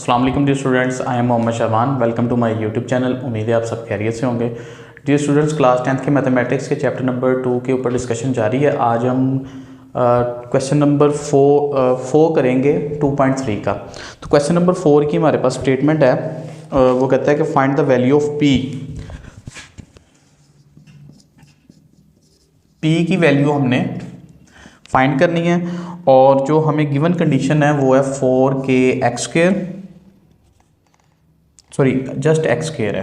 अस्सलाम वालेकुम dear students, I am Mohammad Shaban. Welcome to my YouTube channel. उम्मीद है आप सब खैरियत से होंगे। डियर स्टूडेंट्स, क्लास 10th के मैथमेटिक्स के चैप्टर नंबर 2 के ऊपर डिस्कशन जारी है। आज हम क्वेश्चन नंबर 4 करेंगे 2.3 का। तो क्वेश्चन नंबर 4 की हमारे पास स्टेटमेंट है, वो कहता है कि find the value of P की वैल्यू हमने फाइंड करनी है और जो हमें गिवन कंडीशन है वो है 4k x square, sorry just x square है,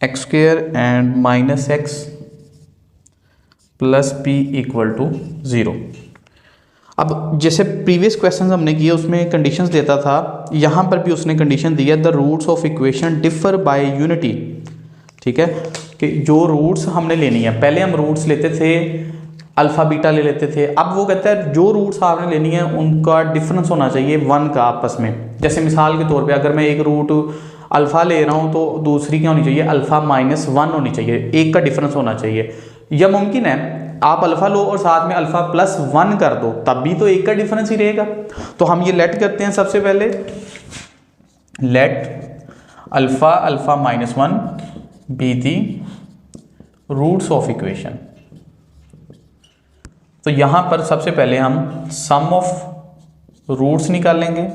x square and minus x plus p equal to 0। अब जैसे प्रीवियस क्वेश्चंस हमने किए उसमें कंडीशंस देता था, यहाँ पर भी उसने कंडीशन दी है the roots of equation differ by unity. ठीक है, कि जो रूट्स हमने लेनी है, पहले हम रूट्स लेते थे अल्फ़ा बीटा ले लेते थे, अब वो कहता है जो रूट्स आपने लेनी है उनका डिफरेंस होना चाहिए 1 का आपस में। जैसे मिसाल के तौर पे अगर मैं एक रूट अल्फ़ा ले रहा हूँ तो दूसरी क्या होनी चाहिए, अल्फ़ा माइनस 1 होनी चाहिए, एक का डिफरेंस होना चाहिए। यह मुमकिन है आप अल्फ़ा लो और साथ में अल्फ़ा प्लस 1 कर दो, तब भी तो एक का डिफरेंस ही रहेगा। तो हम ये लेट करते हैं, सबसे पहले let alpha minus 1 be the roots of equation. तो यहां पर सबसे पहले हम सम ऑफ रूट्स निकालेंगे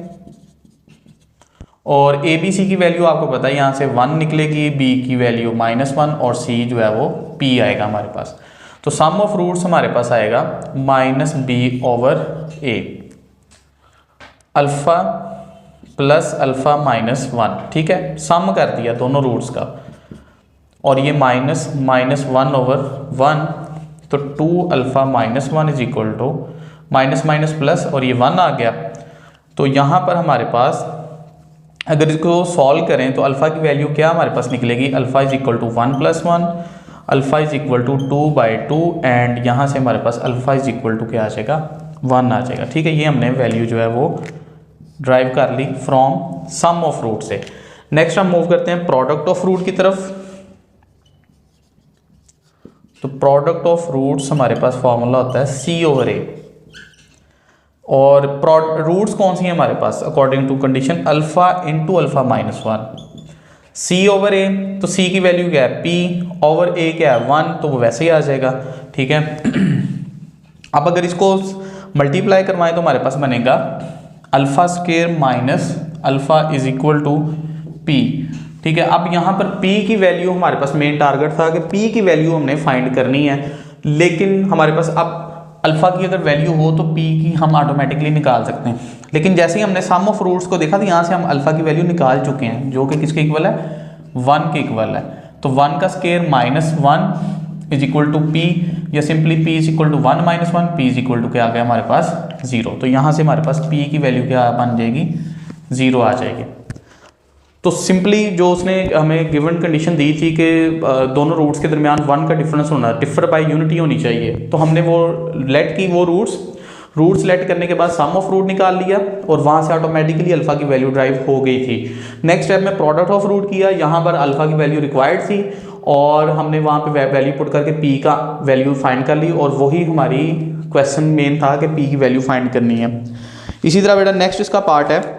और ए बी सी की वैल्यू आपको पता है यहां से 1 निकलेगी, बी की वैल्यू -1 और सी जो है वो पी आएगा हमारे पास। तो सम ऑफ रूट्स हमारे पास आएगा -b ओवर ए, अल्फा प्लस अल्फा -1। ठीक है, सम कर दिया दोनों रूट्स का और ये -1 ओवर 1, तो 2 alpha -1 is equal to minus plus और ये 1 आ गया। तो यहाँ पर हमारे पास अगर इसको सॉल्व करें तो अल्फ़ा की वैल्यू क्या हमारे पास निकलेगी, alpha is equal to 1 + 1, alpha is equal to 2/2 and यहाँ से हमारे पास अल्फ़ा इज इक्वल टू क्या आ जाएगा, 1 आ जाएगा। ठीक है, ये हमने वैल्यू जो है वो ड्राइव कर ली फ्रॉम सम ऑफ रूट से। नेक्स्ट हम मूव करते हैं प्रोडक्ट ऑफ रूट की तरफ। तो प्रोडक्ट ऑफ रूट्स हमारे पास फॉर्मूला होता है सी ओवर ए, और रूट्स कौन सी हैं हमारे पास according to condition, alpha into alpha -1, C over ए। तो सी की वैल्यू क्या है, पी ओवर ए क्या है 1, तो वो वैसे ही आ जाएगा। ठीक है, अब अगर इसको मल्टीप्लाई करवाएं तो हमारे पास बनेगा alpha square minus alpha is equal to P. ठीक है, अब यहाँ पर P की वैल्यू हमारे पास मेन टारगेट था कि P की वैल्यू हमने फाइंड करनी है, लेकिन हमारे पास अब अल्फ़ा की अगर वैल्यू हो तो P की हम ऑटोमेटिकली निकाल सकते हैं। लेकिन जैसे ही हमने सम ऑफ रूट्स को देखा तो यहाँ से हम अल्फ़ा की वैल्यू निकाल चुके हैं, जो कि किसके इक्वल है, 1 के इक्वल है। तो 1 का square -1 is equal to P, या simply P is equal to 1 - 1, P is equal to क्या आ गया हमारे पास 0। तो यहाँ से हमारे पास P की वैल्यू क्या बन जाएगी, 0 आ जाएगी। तो सिंपली जो उसने हमें गिवन कंडीशन दी थी कि दोनों रूट्स के दरमियान 1 का डिफरेंस होना, डिफर बाय यूनिटी होनी चाहिए, तो हमने वो लेट की, वो रूट्स लेट करने के बाद सम ऑफ रूट निकाल लिया और वहाँ से ऑटोमेटिकली अल्फ़ा की वैल्यू ड्राइव हो गई थी। नेक्स्ट स्टेप में प्रोडक्ट ऑफ रूट किया, यहाँ पर अल्फ़ा की वैल्यू रिक्वायर्ड थी और हमने वहाँ पे वैल्यू पुट करके पी का वैल्यू फाइंड कर ली, और वही हमारी क्वेश्चन मेन था कि पी की वैल्यू फाइंड करनी है। इसी तरह बेटा नेक्स्ट इसका पार्ट है,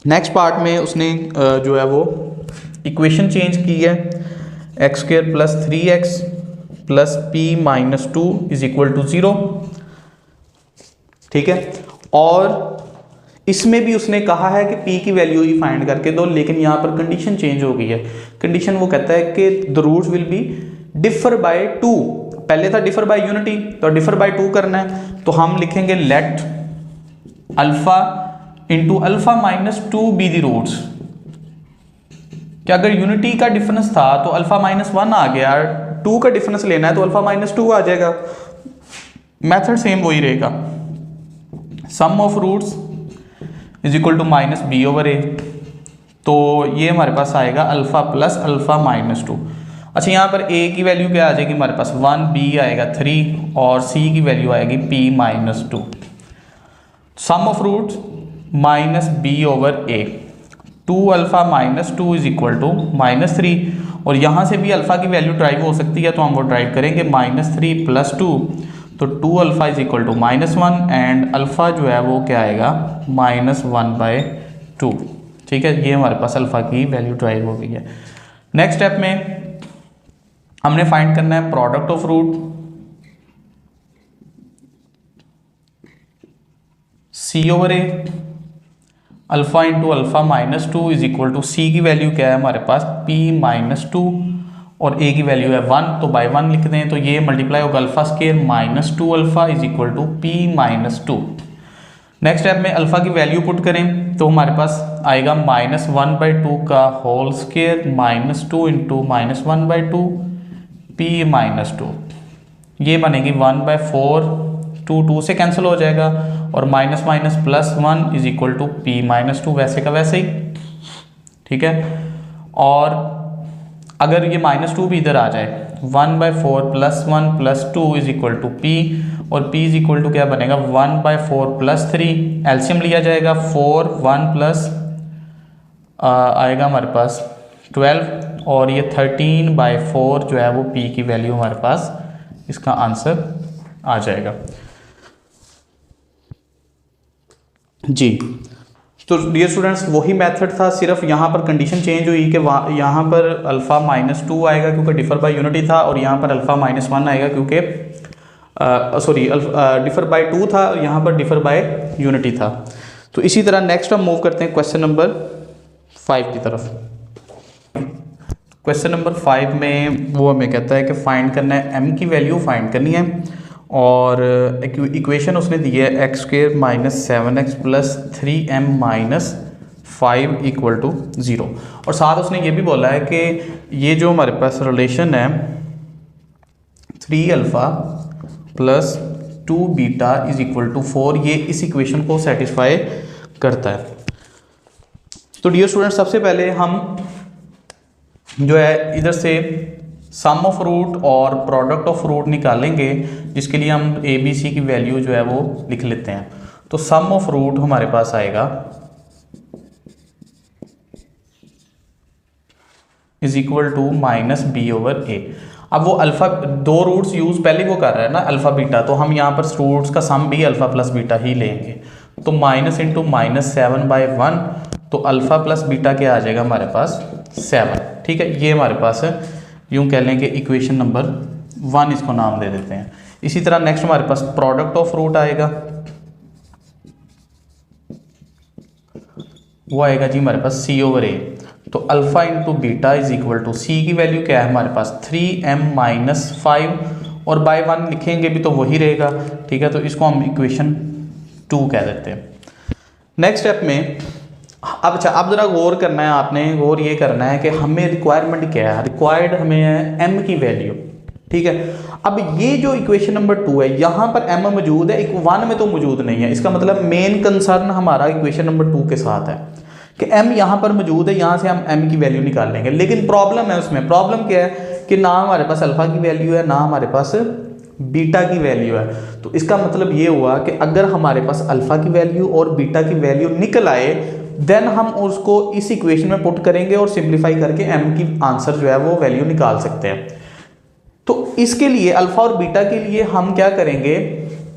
नेक्स्ट पार्ट में उसने जो है वो इक्वेशन चेंज की है, x square plus 3x plus p -2 is equal to 0। ठीक है, और इसमें भी उसने कहा है कि p की वैल्यू ही फाइंड करके दो, लेकिन यहाँ पर कंडीशन चेंज हो गई है। कंडीशन वो कहता है कि the roots will be differ by 2, पहले था डिफर बाय यूनिटी, तो डिफर बाय 2 करना है। तो हम लिखेंगे let alpha into alpha -2 be the roots. क्या अगर यूनिटी का डिफरेंस था तो अल्फा -1 आ गया, 2 का डिफरेंस लेना है तो अल्फा -2 आ जाएगा। मेथड सेम वही रहेगा, sum of roots is equal to -b over ए। तो ये हमारे पास आएगा अल्फा प्लस अल्फा -2। अच्छा, यहाँ पर a की वैल्यू क्या आ जाएगी हमारे पास 1, b आएगा 3 और c की वैल्यू आएगी p -2। Sum of roots -b over a, 2 alpha -2 is equal to -3, और यहाँ से भी अल्फ़ा की वैल्यू ड्राइव हो सकती है तो हम वो ड्राइव करेंगे -3 + 2, तो 2 alpha is equal to -1 and alpha जो है वो क्या आएगा -1/2। ठीक है, ये हमारे पास अल्फ़ा की वैल्यू ड्राइव हो गई है। नेक्स्ट स्टेप में हमने फाइंड करना है product of root C/A alpha into alpha -2 is equal to c की वैल्यू क्या है हमारे पास P-2 और a की वैल्यू है 1, तो बाय 1 लिख दें तो ये मल्टीप्लाई होगा alpha square -2 alpha is equal to P-2। Next step में अल्फ़ा की वैल्यू पुट करें तो हमारे पास आएगा -1/2 का होल स्केयर -2 इंटू -1/2 P-2, ये बनेगी 1/4, 2 से कैंसिल हो जाएगा और minus minus +1 is equal to P-2 वैसे का वैसे ही। ठीक है, और अगर ये -2 भी इधर आ जाए 1/4 +1 +2 इज इक्वल टू P, और P इज इक्वल टू क्या बनेगा 1/4 +3, एलसीएम लिया जाएगा 4 1 प्लस आएगा हमारे पास 12 और ये 13/4 जो है वो P की वैल्यू हमारे पास इसका आंसर आ जाएगा जी। तो डियर स्टूडेंट्स वही मेथड था, सिर्फ यहाँ पर कंडीशन चेंज हुई कि यहाँ पर अल्फ़ा -2 आएगा क्योंकि डिफर बाय यूनिटी था, और यहाँ पर अल्फ़ा -1 आएगा क्योंकि सॉरी डिफर बाय 2 था, यहाँ पर डिफर बाय यूनिटी था। तो इसी तरह नेक्स्ट हम मूव करते हैं क्वेश्चन नंबर 5 की तरफ। क्वेश्चन नंबर 5 में वो हमें कहता है कि फाइंड करना है m की वैल्यू फाइंड करनी है, और इक्वेशन उसने दी है x² -7x + 3m - 5 = 0, और साथ उसने ये भी बोला है कि ये जो हमारे पास रिलेशन है 3α + 2β = 4, ये इस इक्वेशन को सेटिस्फाई करता है। तो डियर स्टूडेंट सबसे पहले हम जो है इधर से सम ऑफ रूट और प्रोडक्ट ऑफ रूट निकालेंगे, जिसके लिए हम ए बी सी की वैल्यू जो है वो लिख लेते हैं। तो सम ऑफ रूट हमारे पास आएगा इज इक्वल टू -b/a। अब वो अल्फा दो रूट्स यूज पहले वो कर रहा है ना अल्फा बीटा, तो हम यहाँ पर रूट्स का सम भी अल्फा प्लस बीटा ही लेंगे। तो माइनस इंटू -7/1, तो अल्फा प्लस बीटा क्या आ जाएगा हमारे पास 7। ठीक है, ये हमारे पास यूँ कह लेंगे इक्वेशन नंबर 1 इसको नाम दे देते हैं। इसी तरह नेक्स्ट हमारे पास प्रोडक्ट ऑफ रूट आएगा, वो आएगा जी हमारे पास C/A। तो alpha into beta is equal to c की वैल्यू क्या है हमारे पास 3m - 5, और बाय 1 लिखेंगे भी तो वही रहेगा। ठीक है, तो इसको हम इक्वेशन 2 कह देते हैं। नेक्स्ट स्टेप में अब ज़रा गौर करना है, आपने गौर ये करना है कि हमें रिक्वायरमेंट क्या है। रिक्वायर्ड हमें है m की वैल्यू। ठीक है, अब ये जो इक्वेशन नंबर 2 है यहाँ पर m मौजूद है, 1 में तो मौजूद नहीं है। इसका मतलब मेन कंसर्न हमारा इक्वेशन नंबर 2 के साथ है कि m यहाँ पर मौजूद है, यहाँ से हम m की वैल्यू निकाल लेंगे। लेकिन प्रॉब्लम है उसमें, प्रॉब्लम क्या है कि ना हमारे पास अल्फा की वैल्यू है ना हमारे पास बीटा की वैल्यू है। तो इसका मतलब ये हुआ कि अगर हमारे पास अल्फा की वैल्यू और बीटा की वैल्यू निकल आए, देन हम उसको इस इक्वेशन में पुट करेंगे और सिंप्लीफाई करके m की आंसर जो है वो वैल्यू निकाल सकते हैं। तो इसके लिए अल्फा और बीटा के लिए हम क्या करेंगे,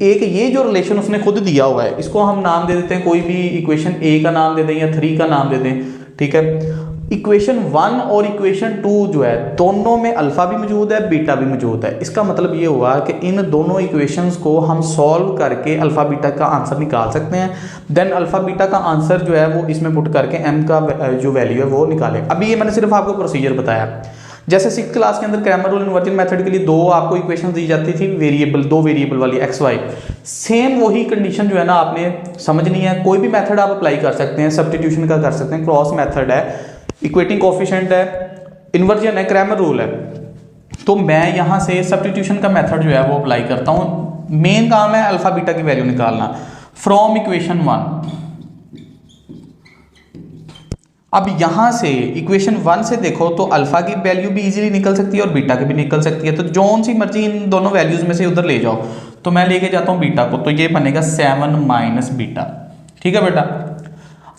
एक ये जो रिलेशन उसने खुद दिया हुआ है इसको हम नाम दे देते हैं, कोई भी इक्वेशन a का नाम दे दें या 3 का नाम दे दें। ठीक है, इक्वेशन 1 और इक्वेशन 2 जो है दोनों में अल्फा भी मौजूद है बीटा भी मौजूद है। इसका मतलब ये हुआ कि इन दोनों इक्वेशंस को हम सॉल्व करके अल्फा बीटा का आंसर निकाल सकते हैं। देन अल्फा बीटा का आंसर जो है वो इसमें पुट करके m का जो वैल्यू है वो निकालें। अभी ये मैंने सिर्फ आपको प्रोसीजर बताया। जैसे 6th क्लास के अंदर क्रैमर रूल इन्वर्जन मेथड के लिए दो आपको इक्वेशन दी जाती थी वेरिएबल, दो वेरिएबल वाली x y, सेम वही कंडीशन जो है ना आपने समझनी है। कोई भी मेथड आप अप्लाई कर सकते हैं, सब्स्टिट्यूशन का कर सकते हैं, क्रॉस मेथड है, इक्वेटिंग कोफिशिएंट है, इन्वर्जन है, क्रैमर रूल है। तो मैं यहाँ से सब्स्टिट्यूशन का मेथड जो है वो अप्लाई करता हूँ। मेन काम है अल्फा बीटा की वैल्यू निकालना फ्रॉम इक्वेशन 1। अब यहाँ से इक्वेशन 1 से देखो तो अल्फा की वैल्यू भी इजीली निकल सकती है और बीटा की भी निकल सकती है। तो जौन सी मर्जी इन दोनों वैल्यूज में से उधर ले जाओ। तो मैं लेके जाता हूँ बीटा को, तो ये बनेगा 7 - बीटा। ठीक है बेटा,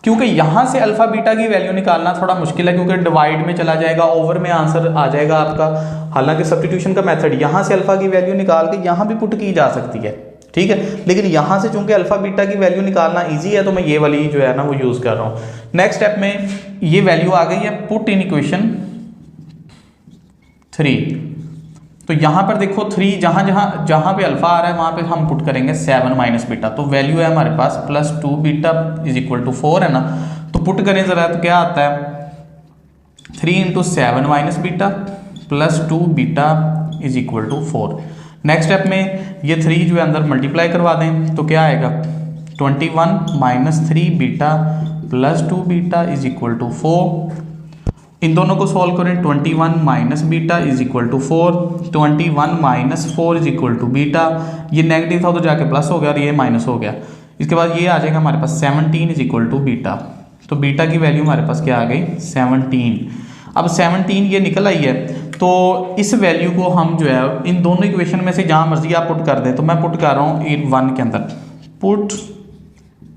क्योंकि यहाँ से अल्फ़ा बीटा की वैल्यू निकालना थोड़ा मुश्किल है, क्योंकि डिवाइड में चला जाएगा, ओवर में आंसर आ जाएगा आपका। हालांकि सब्स्टिट्यूशन का मेथड यहाँ से अल्फ़ा की वैल्यू निकाल के यहाँ भी पुट की जा सकती है, ठीक है, लेकिन यहाँ से चूंकि अल्फ़ा बीटा की वैल्यू निकालना ईजी है तो मैं ये वाली जो है ना वो यूज़ कर रहा हूँ। नेक्स्ट स्टेप में ये वैल्यू आ गई है, पुट इन इक्वेशन 3। तो यहाँ पर देखो 3 जहाँ पे अल्फा आ रहा है वहाँ पे हम पुट करेंगे 7 माइनस बीटा, तो वैल्यू है हमारे पास +2 बीटा इज इक्वल टू 4 है ना। तो पुट करें ज़रा, तो क्या आता है 3 × 7 minus beta +2 beta is equal to 4। Next step में ये 3 जो है अंदर मल्टीप्लाई करवा दें, तो क्या आएगा 21 - 3 beta +2 beta is equal to 4। इन दोनों को सॉल्व करें, 21 minus beta is equal to 4, 21 - 4 is equal to beta. ये नेगेटिव था तो जाके प्लस हो गया और ये माइनस हो गया। इसके बाद ये आ जाएगा हमारे पास 17 इज इक्वल टू बीटा। तो बीटा की वैल्यू हमारे पास क्या आ गई 17। अब 17 ये निकल आई है, तो इस वैल्यू को हम जो है इन दोनों इक्वेशन में से जहाँ मर्जी आप पुट कर दें, तो मैं पुट कर रहा हूँ इन 1 के अंदर, पुट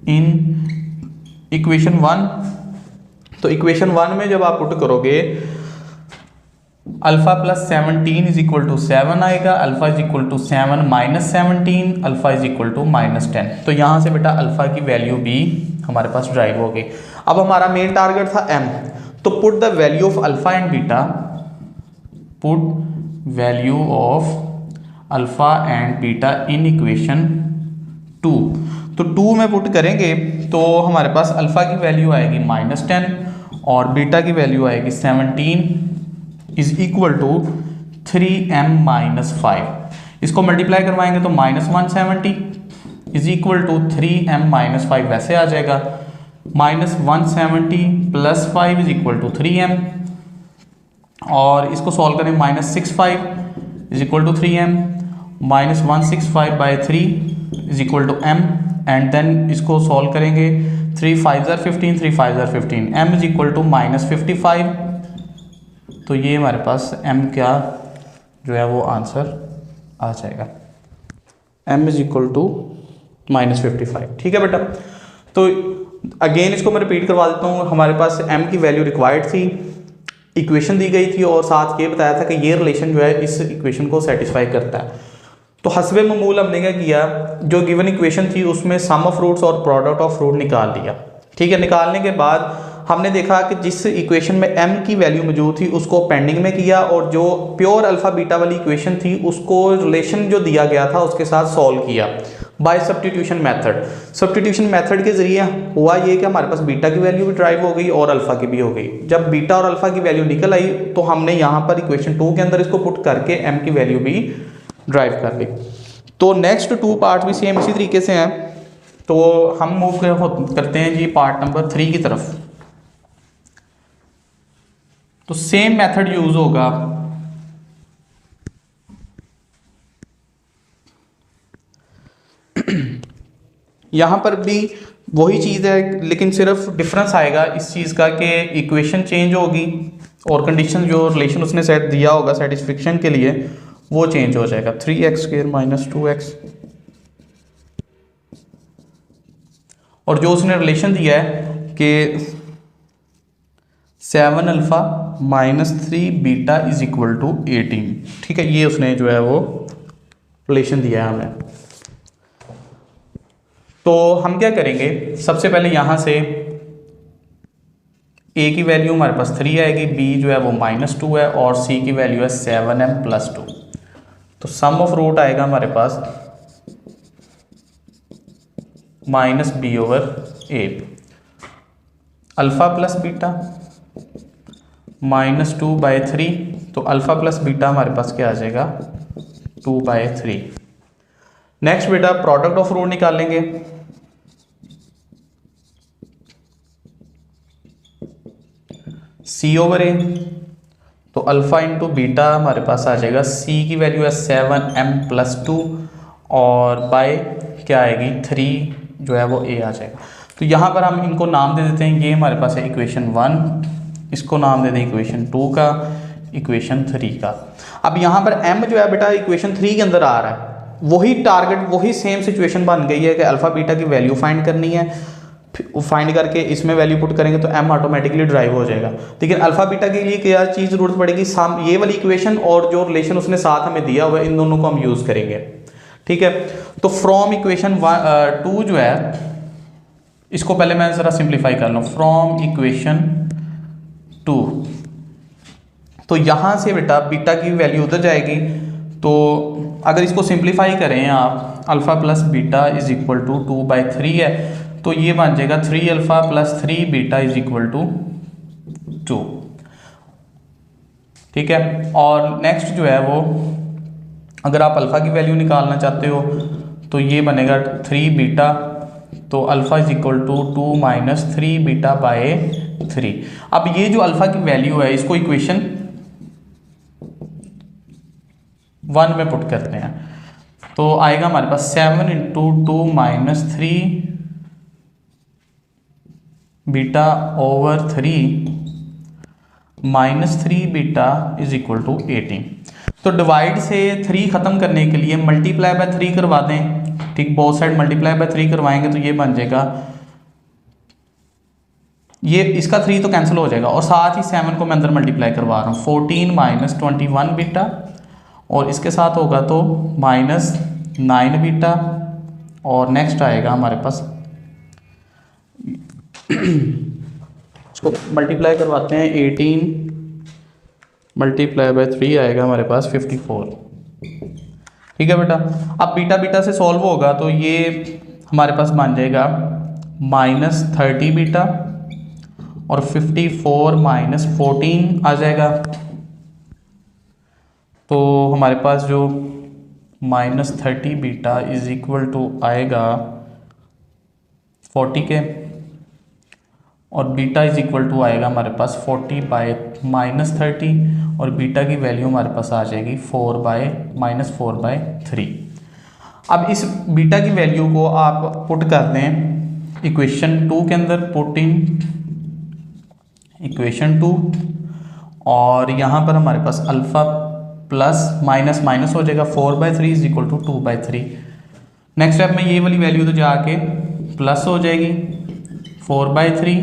इन इक्वेशन 1। तो इक्वेशन 1 में जब आप पुट करोगे अल्फा + 17 इज इक्वल टू 7 आएगा, alpha is equal to 7 - 17, alpha is equal to -10। तो यहाँ से बेटा अल्फा की वैल्यू भी हमारे पास ड्राइव हो गई। अब हमारा मेन टारगेट था m, तो put the value of alpha and beta, put value of alpha and beta in equation 2। तो 2 में पुट करेंगे तो हमारे पास अल्फा की वैल्यू आएगी -10 और बीटा की वैल्यू आएगी 17 इज इक्वल टू 3m - 5। इसको मल्टीप्लाई करवाएंगे तो -170 इज इक्वल टू 3m - 5 वैसे आ जाएगा, -170 + 5 इज इक्वल टू 3m, और इसको सॉल्व करें -65 is equal to 3m, -165/3 is equal to m, and then इसको सॉल्व करेंगे 3 5 = 15, 3 5 = 15, m इज इक्वल टू -55। तो ये हमारे पास m क्या जो है वो आंसर आ जाएगा, m इज इक्वल टू -55। ठीक है बेटा। तो अगेन इसको मैं रिपीट करवा देता हूँ, हमारे पास m की वैल्यू रिक्वायर्ड थी, इक्वेशन दी गई थी और साथ ये बताया था कि ये रिलेशन जो है इस इक्वेशन को सेटिस्फाई करता है। तो हस्बे मामूल हमने क्या किया, जो गिवन इक्वेशन थी उसमें सम ऑफ रूट्स और प्रोडक्ट ऑफ रूट निकाल लिया। ठीक है, निकालने के बाद हमने देखा कि जिस इक्वेशन में m की वैल्यू मौजूद थी उसको पेंडिंग में किया, और जो प्योर अल्फा बीटा वाली इक्वेशन थी उसको रिलेशन जो दिया गया था उसके साथ सॉल्व किया by substitution method. Substitution method के जरिए हुआ ये कि हमारे पास बीटा की वैल्यू भी ड्राइव हो गई और अल्फा की भी हो गई। जब बीटा और अल्फा की वैल्यू निकल आई तो हमने यहाँ पर इक्वेशन 2 के अंदर इसको पुट करके m की वैल्यू भी ड्राइव कर ली। तो नेक्स्ट 2 पार्ट भी सेम इसी तरीके से हैं। तो हम मूव करते हैं जी पार्ट नंबर 3 की तरफ। तो सेम मेथड यूज होगा, यहां पर भी वही चीज है, लेकिन सिर्फ डिफरेंस आएगा इस चीज का कि इक्वेशन चेंज होगी और कंडीशन जो रिलेशन उसने सेट दिया होगा सेटिस्फेक्शन के लिए वो चेंज हो जाएगा। 3x² - 2x, और जो उसने रिलेशन दिया है कि 7 alpha - 3 beta is equal to 18। ठीक है, ये उसने जो है वो रिलेशन दिया है हमें। तो हम क्या करेंगे, सबसे पहले यहां से a की वैल्यू हमारे पास 3 आएगी, b जो है वो -2 है और c की वैल्यू है 7m + 2। तो सम ऑफ रूट आएगा हमारे पास -b/a, अल्फा प्लस बीटा -2/3। तो अल्फा प्लस बीटा हमारे पास क्या आ जाएगा 2/3। नेक्स्ट बेटा प्रोडक्ट ऑफ रूट निकालेंगे। c/a, तो अल्फा इंटू बीटा हमारे पास आ जाएगा, c की वैल्यू है 7m + 2 और बाय क्या आएगी 3 जो है वो a आ जाएगा। तो यहाँ पर हम इनको नाम दे देते हैं, ये हमारे पास है इक्वेशन 1, इसको नाम दे दें इक्वेशन 2 का, इक्वेशन 3 का। अब यहाँ पर m जो है बेटा इक्वेशन 3 के अंदर आ रहा है, वही टारगेट वही सेम सिचुएशन बन गई है कि अल्फा बीटा की वैल्यू फाइंड करनी है। फाइंड करके इसमें वैल्यू पुट करेंगे तो m ऑटोमेटिकली ड्राइव हो जाएगा। लेकिन अल्फा बीटा के लिए क्या चीज़ जरूरत पड़ेगी, ये वाली इक्वेशन और जो रिलेशन उसने साथ हमें दिया हुआ है इन दोनों को हम यूज़ करेंगे। ठीक है, तो फ्रॉम इक्वेशन 2 जो है इसको पहले मैं ज़रा सिंप्लीफाई कर लूँ। फ्रॉम इक्वेशन 2, तो यहाँ से बेटा बीटा की वैल्यू उधर जाएगी, तो अगर इसको सिंप्लीफाई करें आप, alpha plus beta is equal to 2/3 है, तो ये बन जाएगा 3 alpha plus 3 beta is equal to 2। ठीक है, और नेक्स्ट जो है वो अगर आप अल्फ़ा की वैल्यू निकालना चाहते हो तो ये बनेगा 3 बीटा, तो alpha is equal to 2 minus 3 beta by 3। अब ये जो अल्फ़ा की वैल्यू है इसको इक्वेशन 1 में पुट करते हैं, तो आएगा हमारे पास 7 into 2 minus 3 beta over 3 minus 3 beta is equal to 18। तो डिवाइड से 3 ख़त्म करने के लिए मल्टीप्लाई बाय 3 करवा दें। ठीक, बोथ साइड मल्टीप्लाई बाय 3 करवाएंगे तो ये बन जाएगा, ये इसका 3 तो कैंसिल हो जाएगा और साथ ही 7 को मैं अंदर मल्टीप्लाई करवा रहा हूँ। 14 माइनस 21 बीटा और इसके साथ होगा तो माइनस 9 बीटा, और नेक्स्ट आएगा हमारे पास इसको मल्टीप्लाई करवाते हैं, 18 मल्टीप्लाई बाय 3 आएगा हमारे पास 54। ठीक है बेटा, अब बीटा बीटा से सॉल्व होगा तो ये हमारे पास बन जाएगा माइनस 30 बीटा और 54 माइनस 14 आ जाएगा, तो हमारे पास जो minus 30 beta is equal to आएगा 40 के, और बीटा इज इक्वल टू आएगा हमारे पास 40 बाय माइनस 30, और बीटा की वैल्यू हमारे पास आ जाएगी 4/-4/3। अब इस बीटा की वैल्यू को आप पुट कर दें इक्वेशन 2 के अंदर, पुट इन इक्वेशन 2, और यहाँ पर हमारे पास अल्फ़ा प्लस माइनस माइनस हो जाएगा, 4/3 is equal to 2/3। Next step में ये वाली वैल्यू तो जाके प्लस हो जाएगी 4/3,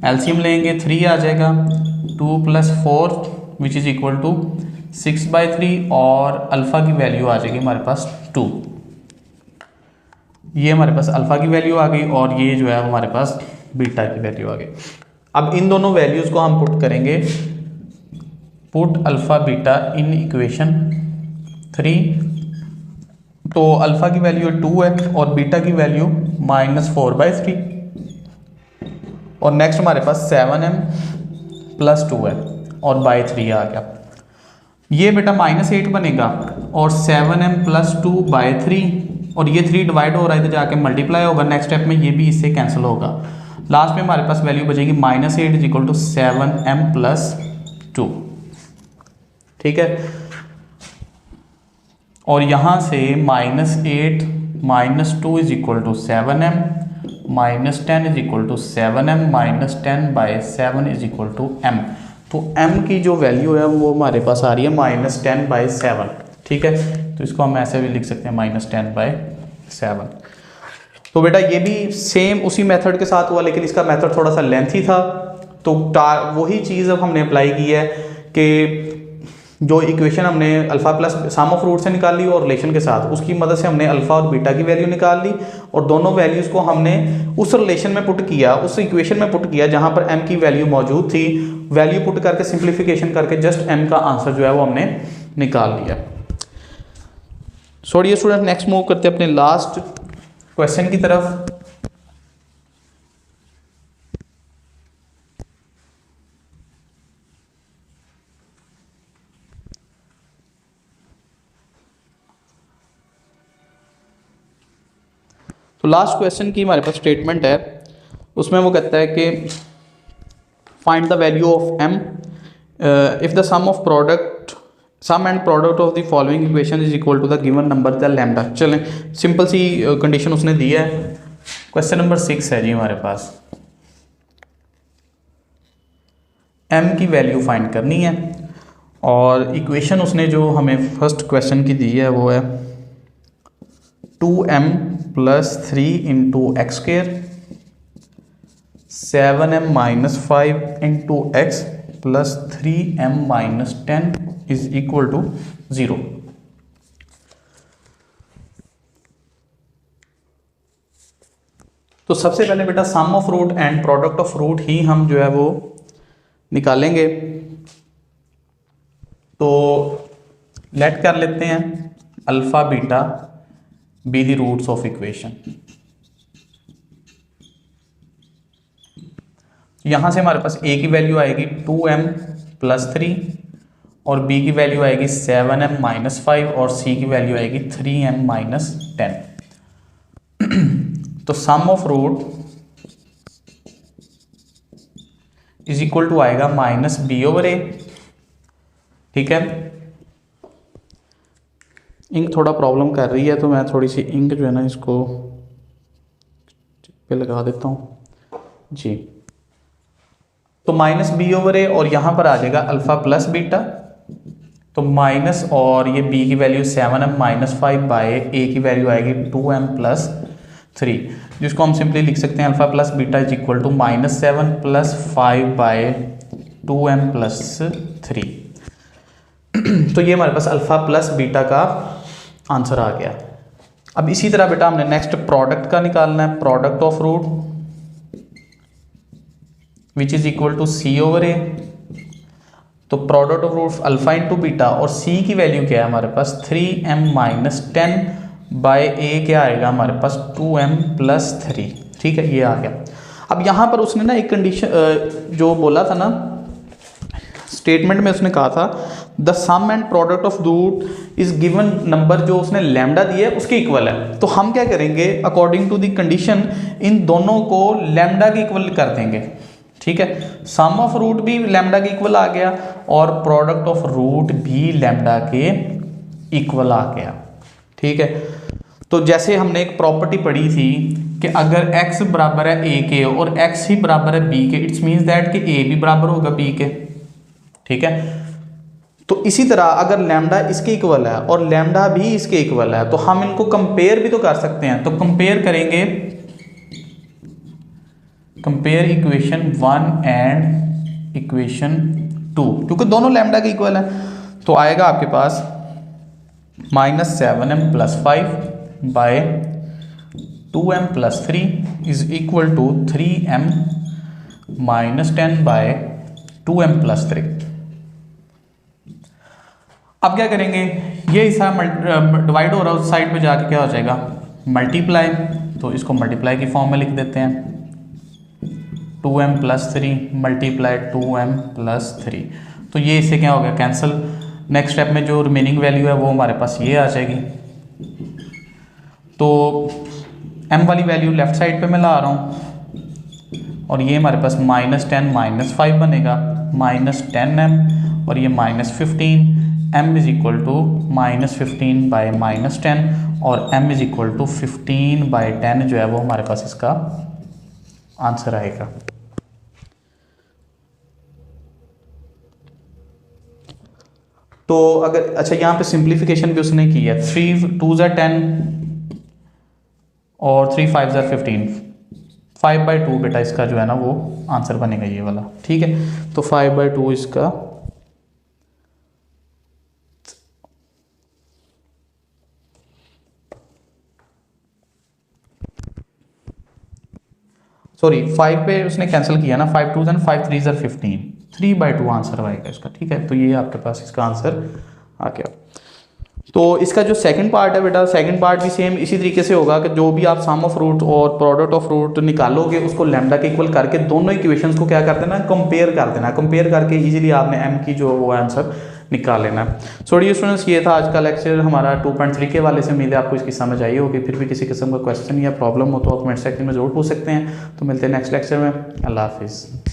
एलसीएम लेंगे 3 आ जाएगा, 2 plus 4 which is equal to 6/3, और अल्फ़ा की वैल्यू आ जाएगी हमारे पास 2। ये हमारे पास अल्फ़ा की वैल्यू आ गई और ये जो है हमारे पास बीटा की वैल्यू आ गई। अब इन दोनों वैल्यूज़ को हम पुट करेंगे, put alpha beta in equation 3, तो अल्फ़ा की वैल्यू 2 है और बीटा की वैल्यू माइनस 4/3, और नेक्स्ट हमारे पास 7m प्लस 2 है और बाय 3 आ गया। ये बेटा -8 बनेगा और 7m प्लस 2 बाय 3, और ये 3 डिवाइड हो रहा है तो जाके मल्टीप्लाई होगा। नेक्स्ट स्टेप में ये भी इससे कैंसिल होगा। लास्ट में हमारे पास वैल्यू बचेगी -8 is equal to 7m plus 2। ठीक है, और यहाँ से -8 minus 2 is equal to 7m, -10 is equal to 7m, -10 by 7 is equal to m। तो m की जो वैल्यू है वो हमारे पास आ रही है -10 बाय 7। ठीक है, तो इसको हम ऐसे भी लिख सकते हैं -10 बाय 7। तो बेटा ये भी सेम उसी मेथड के साथ हुआ, लेकिन इसका मेथड थोड़ा सा लेंथी था, तो वही चीज़ अब हमने अप्लाई की है कि जो इक्वेशन हमने alpha plus sum of root से निकाल ली और रिलेशन के साथ, उसकी मदद से हमने अल्फ़ा और बीटा की वैल्यू निकाल ली, और दोनों वैल्यूज़ को हमने उस रिलेशन में पुट किया, उस इक्वेशन में पुट किया जहाँ पर m की वैल्यू मौजूद थी। वैल्यू पुट करके सिंप्लीफिकेशन करके जस्ट m का आंसर जो है वो हमने निकाल लिया। छोड़िए स्टूडेंट, नेक्स्ट मूव करते हैं अपने लास्ट क्वेश्चन की तरफ। तो लास्ट क्वेश्चन की हमारे पास स्टेटमेंट है, उसमें वो कहता है कि find the value of m if the sum of product sum and product of the following equation is equal to the given number the lambda. चलें, सिंपल सी कंडीशन उसने दी है। क्वेश्चन नंबर 6 है जी हमारे पास, m की वैल्यू फाइंड करनी है, और इक्वेशन उसने जो हमें फर्स्ट क्वेश्चन की दी है वो है 2m plus 3 into x square 7m minus 5 into x plus 3m minus 10 is equal to 0। तो सबसे पहले बेटा sum of root and product of root ही हम जो है वो निकालेंगे। तो लेट कर लेते हैं alpha beta be the roots of equation. यहां से हमारे पास ए की वैल्यू आएगी 2m प्लस 3 और बी की वैल्यू आएगी 7m माइनस 5 और सी की वैल्यू आएगी 3m माइनस 10। तो sum of root is equal to आएगा माइनस बी ओवर ए। ठीक है, इंक थोड़ा प्रॉब्लम कर रही है तो मैं थोड़ी सी इंक जो है ना इसको पे लगा देता हूं जी। तो माइनस बी ओवर ए और यहां पर आ जाएगा अल्फा प्लस बीटा। तो माइनस और ये बी की वैल्यू 7m माइनस 5 बाय ए की वैल्यू आएगी 2m प्लस 3, जिसको हम सिंपली लिख सकते हैं alpha plus beta is equal to minus 7 plus 5 by 2m plus 3। तो ये हमारे पास अल्फा प्लस बीटा का आंसर आ गया। अब इसी तरह बेटा हमने नेक्स्ट प्रोडक्ट का निकालना है, product of root which is equal to C over ए। तो product of root alpha into beta और सी की वैल्यू क्या है हमारे पास 3m माइनस 10 बाय ए क्या आएगा हमारे पास 2m प्लस 3। ठीक है, ये आ गया। अब यहाँ पर उसने ना एक कंडीशन जो बोला था ना स्टेटमेंट में, उसने कहा था the sum and product of root is given number, जो उसने लैम्डा दिया है उसके इक्वल है। तो हम क्या करेंगे अकॉर्डिंग टू द कंडीशन इन दोनों को लैम्डा के इक्वल कर देंगे। ठीक है, सम ऑफ रूट भी लैम्डा के इक्वल आ गया और प्रोडक्ट ऑफ रूट भी लैम्डा के इक्वल आ गया। ठीक है, तो जैसे हमने एक प्रॉपर्टी पढ़ी थी कि अगर x बराबर है a के और x ही बराबर है b के, इट्स मीन्स दैट कि a भी बराबर होगा b के। ठीक है, तो इसी तरह अगर लैम्डा इसके इक्वल है और लैम्डा भी इसके इक्वल है तो हम इनको कंपेयर भी तो कर सकते हैं। तो कंपेयर करेंगे, कंपेयर इक्वेशन 1 एंड इक्वेशन 2, क्योंकि दोनों लैम्डा के इक्वल है। तो आएगा आपके पास minus 7m plus 5 by 2m plus 3 is equal to 3m minus 10 by 2m plus 3। अब क्या करेंगे, ये हिस्सा डिवाइड हो रहा है, उस साइड पे जाके क्या हो जाएगा मल्टीप्लाई। तो इसको मल्टीप्लाई की फॉर्म में लिख देते हैं 2m plus 3 multiply 2m plus 3। तो ये इससे क्या हो गया कैंसिल। नेक्स्ट स्टेप में जो रिमेनिंग वैल्यू है वो हमारे पास ये आ जाएगी। तो m वाली वैल्यू लेफ्ट साइड पे मैं ला रहा हूँ और ये हमारे पास माइनस 10 माइनस 5 बनेगा माइनस 10m और ये minus 15, m is equal to minus 15 by minus 10 और m is equal to 15 by 10 जो है वो हमारे पास इसका आंसर आएगा। तो अगर अच्छा यहाँ पे सिंप्लीफिकेशन भी उसने की है, 3 2 ज़ा 10 और 3 5 ज़ा 15, 5/2 बेटा इसका जो है ना वो आंसर बनेगा ये वाला। ठीक है, तो 5/2 इसका सॉरी 5 पे उसने कैंसिल किया ना, 5 2 ज़ा 5 3 ज़ा 15, 3/2 आंसर आएगा इसका। ठीक है, तो ये आपके पास इसका आंसर आ गया। तो इसका जो सेकंड पार्ट है बेटा, सेकंड पार्ट भी सेम इसी तरीके से होगा कि जो भी आप सम ऑफ रूट और प्रोडक्ट ऑफ रूट निकालोगे उसको लैम्डा के इक्वल करके दोनों इक्वेशंस को क्या कर देना, कंपेयर कर देना। कंपेयर करके इजीली आपने m की जो वो आंसर निकाल लेना है। सो डियर स्टूडेंट्स, ये था आज का लेक्चर हमारा 2.3 के वाले से। उम्मीद है आपको इसकी समझ आई होगी। फिर भी किसी किस्म का क्वेश्चन या प्रॉब्लम हो तो आप कमेंट सेक्शन में जरूर पूछ सकते हैं। तो मिलते हैं नेक्स्ट लेक्चर में। अल्लाह हाफिज़।